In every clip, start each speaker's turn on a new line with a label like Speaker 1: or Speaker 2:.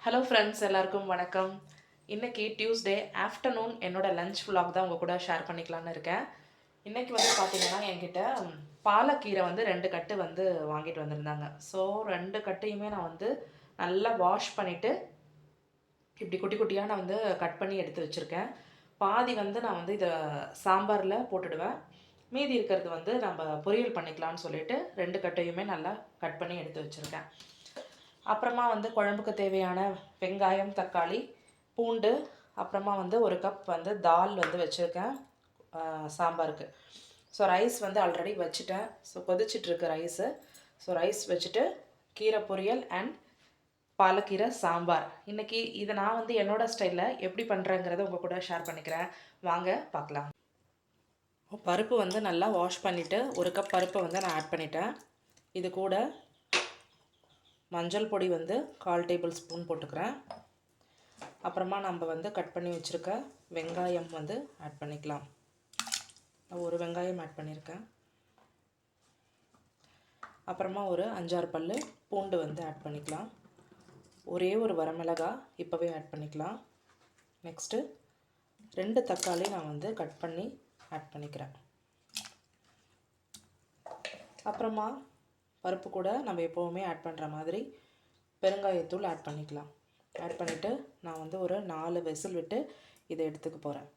Speaker 1: Hello friends, எல்லாருக்கும் வணக்கம். இன்றைக்கி டியூஸ்டே ஆஃப்டர்நூன் என்னோடய லஞ்ச் vlog தான் உங்கள் கூட ஷேர் பண்ணிக்கலான்னு இருக்கேன். இன்றைக்கி வந்து பார்த்திங்கன்னா என்கிட்ட பாலக்கீரை வந்து 2 கட்டு வந்து வாங்கிட்டு வந்திருந்தாங்க. ஸோ 2 கட்டையுமே நான் வந்து நல்லா வாஷ் பண்ணிவிட்டு இப்படி குட்டி குட்டியாக நான் வந்து கட் பண்ணி எடுத்து வச்சுருக்கேன். பாதி வந்து நான் வந்து இதை சாம்பாரில் போட்டுடுவேன். மீதி இருக்கிறது வந்து நம்ம பொரியல் பண்ணிக்கலான்னு சொல்லிட்டு 2 கட்டையுமே நல்லா கட் பண்ணி எடுத்து வச்சுருக்கேன். அப்புறமா வந்து குழம்புக்கு தேவையான வெங்காயம், தக்காளி, பூண்டு, அப்புறமா வந்து 1 கப் வந்து தால் வந்து வச்சுருக்கேன் சாம்பாருக்கு. ஸோ ரைஸ் வந்து ஆல்ரெடி வச்சுட்டேன். ஸோ கொதிச்சிட்ருக்கு ரைஸு. ஸோ ரைஸ் வச்சுட்டு கீரை பொரியல் அண்ட் பாலக்கீரை சாம்பார். இன்றைக்கி இதை நான் வந்து என்னோடய ஸ்டைலில் எப்படி பண்ணுறேங்கிறத உங்கள் கூட ஷேர் பண்ணிக்கிறேன். வாங்க பார்க்கலாம். பருப்பு வந்து நல்லா வாஷ் பண்ணிவிட்டு 1 கப் பருப்பை வந்து நான் ஆட் பண்ணிட்டேன். இது கூட மஞ்சள் பொடி வந்து 1/4 டேபிள் ஸ்பூன் போட்டுக்கிறேன். அப்புறமா நம்ம வந்து கட் பண்ணி வச்சுருக்க வெங்காயம் வந்து ஆட் பண்ணிக்கலாம். நான் 1 வெங்காயம் ஆட் பண்ணியிருக்கேன். அப்புறமா ஒரு 5-6 பல்லு பூண்டு வந்து ஆட் பண்ணிக்கலாம். ஒரே ஒரு வரமிளகாய் இப்போவே ஆட் பண்ணிக்கலாம். நெக்ஸ்ட்டு 2 தக்காளி நான் வந்து கட் பண்ணி ஆட் பண்ணிக்கிறேன். அப்புறமா பருப்பு கூட நம்ம எப்போவுமே ஆட் பண்ணுற மாதிரி பெருங்காயத்தூள் ஆட் பண்ணிக்கலாம். ஆட் பண்ணிவிட்டு நான் வந்து ஒரு 4 விசில் விட்டு இதை எடுத்துக்க போகிறேன்.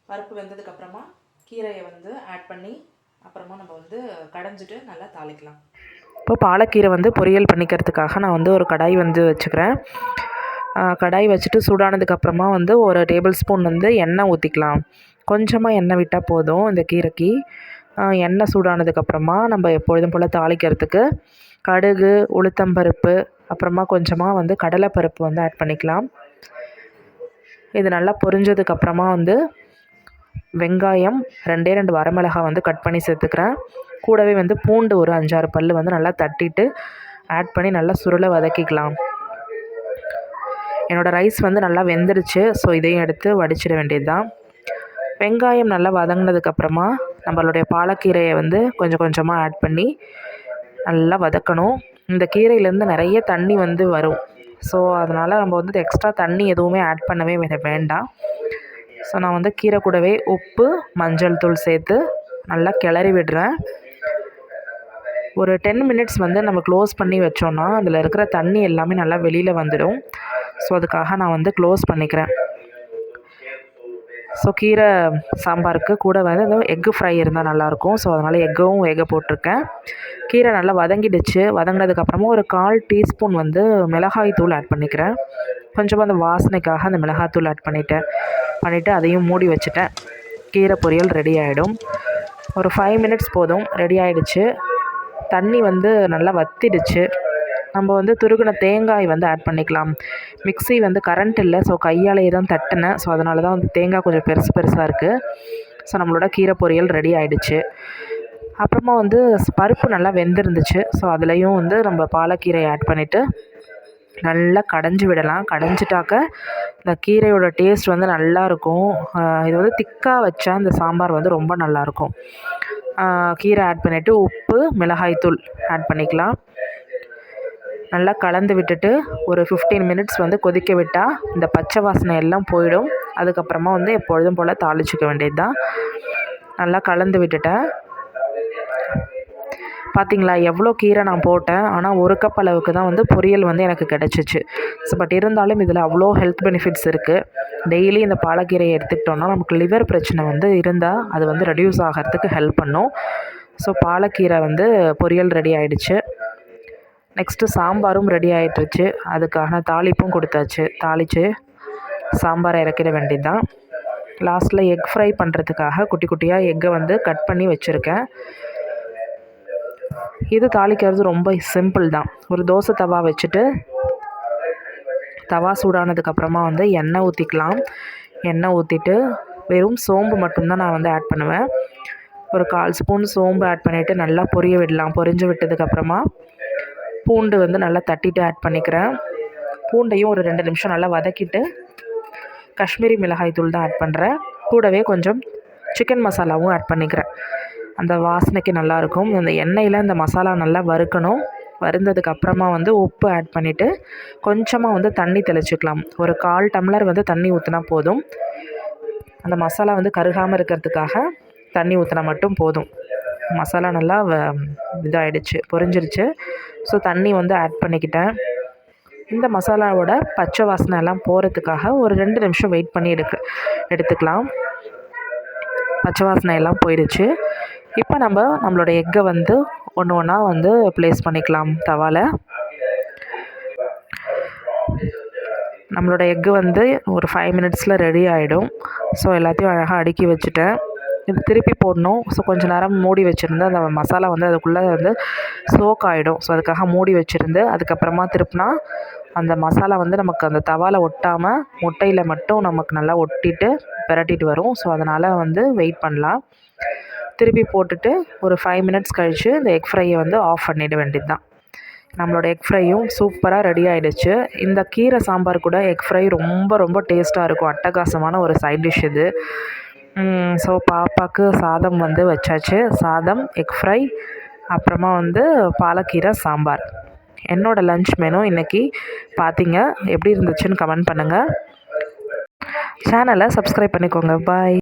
Speaker 1: பருப்பு வெந்ததுக்கப்புறமா கீரையை வந்து ஆட் பண்ணி அப்புறமா நம்ம வந்து கடைஞ்சிட்டு நல்லா தாளிக்கலாம். இப்போ பாலக்கீரை வந்து பொரியல் பண்ணிக்கிறதுக்காக நான் வந்து ஒரு கடாய் வந்து வச்சுக்கிறேன். கடாய் வச்சுட்டு சூடானதுக்கப்புறமா வந்து 1 டேபிள் ஸ்பூன் வந்து எண்ணெய் ஊற்றிக்கலாம். கொஞ்சமாக எண்ணெய் விட்டால் போதும் இந்த கீரைக்கு. எண்ணெய் சூடானதுக்கப்புறமா நம்ம எப்பொழுதும் போல் தாளிக்கிறதுக்கு கடுகு, உளுத்தம்பருப்பு, அப்புறமா கொஞ்சமாக வந்து கடலைப்பருப்பு வந்து ஆட் பண்ணிக்கலாம். இது நல்லா பொரிஞ்சதுக்கப்புறமா வந்து வெங்காயம் 2 வரமிளகாய் வந்து கட் பண்ணி சேர்த்துக்கிறேன். கூடவே வந்து பூண்டு ஒரு 5-6 பல் வந்து நல்லா தட்டிட்டு ஆட் பண்ணி நல்லா சுருளை வதக்கிக்கலாம். என்னோடய ரைஸ் வந்து நல்லா வெந்துடுச்சு. ஸோ இதையும் எடுத்து வடிச்சிட வேண்டியது தான். வெங்காயம் நல்லா வதங்கினதுக்கப்புறமா நம்மளுடைய பாலக்கீரையை வந்து கொஞ்சம் கொஞ்சமாக ஆட் பண்ணி நல்லா வதக்கணும். இந்த கீரையிலேருந்து நிறைய தண்ணி வந்து வரும். ஸோ அதனால் நம்ம வந்து எக்ஸ்ட்ரா தண்ணி எதுவுமே ஆட் பண்ணவே வேண்டாம். ஸோ நான் வந்து கீரை கூடவே உப்பு, மஞ்சள் தூள் சேர்த்து நல்லா கிளறி விடுறேன். ஒரு 10 மினிட்ஸ் வந்து நம்ம க்ளோஸ் பண்ணி வச்சோன்னா அதில் இருக்கிற தண்ணி எல்லாமே நல்லா வெளியில் வந்துடும். ஸோ அதுக்காக நான் வந்து க்ளோஸ் பண்ணிக்கிறேன். ஸோ கீரை சாம்பாருக்கு கூட வந்து இந்த எக்கு ஃப்ரை இருந்தால் நல்லாயிருக்கும். ஸோ அதனால் எக்கும் வேக போட்டிருக்கேன். கீரை நல்லா வதங்கிடுச்சு. வதங்கினதுக்கப்புறமா ஒரு 1/4 டீஸ்பூன் வந்து மிளகாய் தூள் ஆட் பண்ணிக்கிறேன். கொஞ்சமாக அந்த வாசனைக்காக அந்த மிளகாத்தூள் ஆட் பண்ணிவிட்டு அதையும் மூடி வச்சுட்டேன். கீரை பொரியல் ரெடி ஆகிடும். ஒரு 5 மினிட்ஸ் போதும், ரெடி ஆகிடுச்சு. தண்ணி வந்து நல்லா வற்றிடுச்சு. நம்ம வந்து துருகின தேங்காய் வந்து ஆட் பண்ணிக்கலாம். மிக்ஸி வந்து கரண்ட் இல்லை. ஸோ கையாலேயே தான் தட்டினேன். ஸோ அதனால தான் வந்து தேங்காய் கொஞ்சம் பெருசாக இருக்குது. ஸோ நம்மளோட கீரை பொரியல் ரெடி ஆகிடுச்சு. அப்புறமா வந்து பருப்பு நல்லா வெந்திருந்துச்சு. ஸோ அதுலேயும் வந்து நம்ம பாலக்கீரை ஆட் பண்ணிவிட்டு நல்லா கடைஞ்சி விடலாம். கடைஞ்சிட்டாக்க இந்த கீரையோட டேஸ்ட் வந்து நல்லாயிருக்கும். இது வந்து திக்காக வச்சா இந்த சாம்பார் வந்து ரொம்ப நல்லாயிருக்கும். கீரை ஆட் பண்ணிவிட்டு உப்பு, மிளகாய்த்தூள் ஆட் பண்ணிக்கலாம். நல்லா கலந்து விட்டுட்டு ஒரு 15 மினிட்ஸ் வந்து கொதிக்க விட்டால் இந்த பச்சை வாசனை எல்லாம் போயிடும். அதுக்கப்புறமா வந்து எப்பொழுதும் போல் தாளிச்சிக்க வேண்டியது தான். நல்லா கலந்து விட்டுட்டேன். பார்த்திங்களா எவ்வளோ கீரை நான் போட்டேன். ஆனால் 1 கப் அளவுக்கு தான் வந்து பொரியல் வந்து எனக்கு கிடச்சிச்சு. ஸோ பட் இருந்தாலும் இதில் அவ்வளோ ஹெல்த் பெனிஃபிட்ஸ் இருக்குது. டெய்லி இந்த பாலக்கீரையை எடுத்துக்கிட்டோன்னா நமக்கு லிவர் பிரச்சனை வந்து இருந்தால் அது வந்து ரெடியூஸ் ஆகிறதுக்கு ஹெல்ப் பண்ணும். ஸோ பாலக்கீரை வந்து பொரியல் ரெடி ஆகிடுச்சு. நெக்ஸ்ட்டு சாம்பாரும் ரெடி ஆகிட்டுருச்சு. அதுக்கான தாளிப்பும் கொடுத்தாச்சு. தாளித்து சாம்பாரை இறக்கிட வேண்டியது தான். லாஸ்ட்டில் எக் ஃப்ரை பண்ணுறதுக்காக குட்டி குட்டியாக எக்கை வந்து கட் பண்ணி வச்சுருக்கேன். இது தாளிக்கிறது ரொம்ப சிம்பிள் தான். ஒரு தோசை தவா வச்சுட்டு தவா சூடானதுக்கப்புறமா வந்து எண்ணெய் ஊற்றிக்கலாம். எண்ணெய் ஊற்றிட்டு வெறும் சோம்பு மட்டும்தான் நான் வந்து ஆட் பண்ணுவேன். ஒரு 1/4 ஸ்பூன் சோம்பு ஆட் பண்ணிவிட்டு நல்லா பொரிய விடலாம். பொரிஞ்சு விட்டதுக்கப்புறமா பூண்டு வந்து நல்லா தட்டிட்டு ஆட் பண்ணிக்கிறேன். பூண்டையும் ஒரு 2 நிமிஷம் நல்லா வதக்கிட்டு காஷ்மீரி மிளகாய் தூள் தான் ஆட் பண்ணுறேன். கூடவே கொஞ்சம் சிக்கன் மசாலாவும் ஆட் பண்ணிக்கிறேன். அந்த வாசனைக்கு நல்லாயிருக்கும். அந்த எண்ணெயில் இந்த மசாலா நல்லா வறுக்கணும். வருந்ததுக்கு அப்புறமா வந்து உப்பு ஆட் பண்ணிவிட்டு கொஞ்சமாக வந்து தண்ணி தெளிச்சுக்கலாம். ஒரு 1/4 டம்ளர் வந்து தண்ணி ஊற்றினா போதும். அந்த மசாலா வந்து கருகாமல் இருக்கிறதுக்காக தண்ணி ஊற்றினா மட்டும் போதும். மசாலா நல்லா இதாகிடுச்சு, பொரிஞ்சிருச்சு. ஸோ தண்ணி வந்து ஆட் பண்ணிக்கிட்டேன். இந்த மசாலாவோட பச்சை வாசனை எல்லாம் போகிறதுக்காக ஒரு 2 நிமிஷம் வெயிட் பண்ணி எடுத்துக்கலாம். பச்சை வாசனை எல்லாம் போயிடுச்சு. இப்போ நம்மளோட எக்கை வந்து ஒன்று ஒன்றா வந்து ப்ளேஸ் பண்ணிக்கலாம் தவாவில். நம்மளோட எக்கு வந்து ஒரு 5 மினிட்ஸில் ரெடி ஆகிடும். ஸோ எல்லாத்தையும் அழகாக அடுக்கி வச்சுட்டேன். இது திருப்பி போடணும். ஸோ கொஞ்சம் நேரம் மூடி வச்சுருந்து அந்த மசாலா வந்து அதுக்குள்ளே வந்து சோக் ஆகிடும். ஸோ அதுக்காக மூடி வச்சுருந்து அதுக்கப்புறமா திருப்பினா அந்த மசாலா வந்து நமக்கு அந்த தவாவில் ஒட்டாமல் முட்டையில் மட்டும் நமக்கு நல்லா ஒட்டிட்டு பிரட்டிட்டு வரும். ஸோ அதனால் வந்து வெயிட் பண்ணலாம். திருப்பி போட்டுட்டு ஒரு 5 மினிட்ஸ் கழித்து இந்த எக் ஃப்ரையை வந்து ஆஃப் பண்ணிட வேண்டியது தான். நம்மளோட எக் ஃப்ரையும் சூப்பராக ரெடி ஆகிடுச்சு. இந்த கீரை சாம்பார் கூட எக் ஃப்ரை ரொம்ப ரொம்ப டேஸ்ட்டாக இருக்கும். அட்டகாசமான ஒரு சைட் டிஷ் இது. ஸோ பாப்பாவுக்கு சாதம் வந்து வச்சாச்சு. சாதம், எக் ஃப்ரை, அப்புறமா வந்து பாலக்கீரை சாம்பார். என்னோடய லன்ச் மெனு இன்றைக்கி பார்த்தீங்க. எப்படி இருந்துச்சுன்னு கமெண்ட் பண்ணுங்கள். சேனலை சப்ஸ்கிரைப் பண்ணிக்கோங்க. பாய்.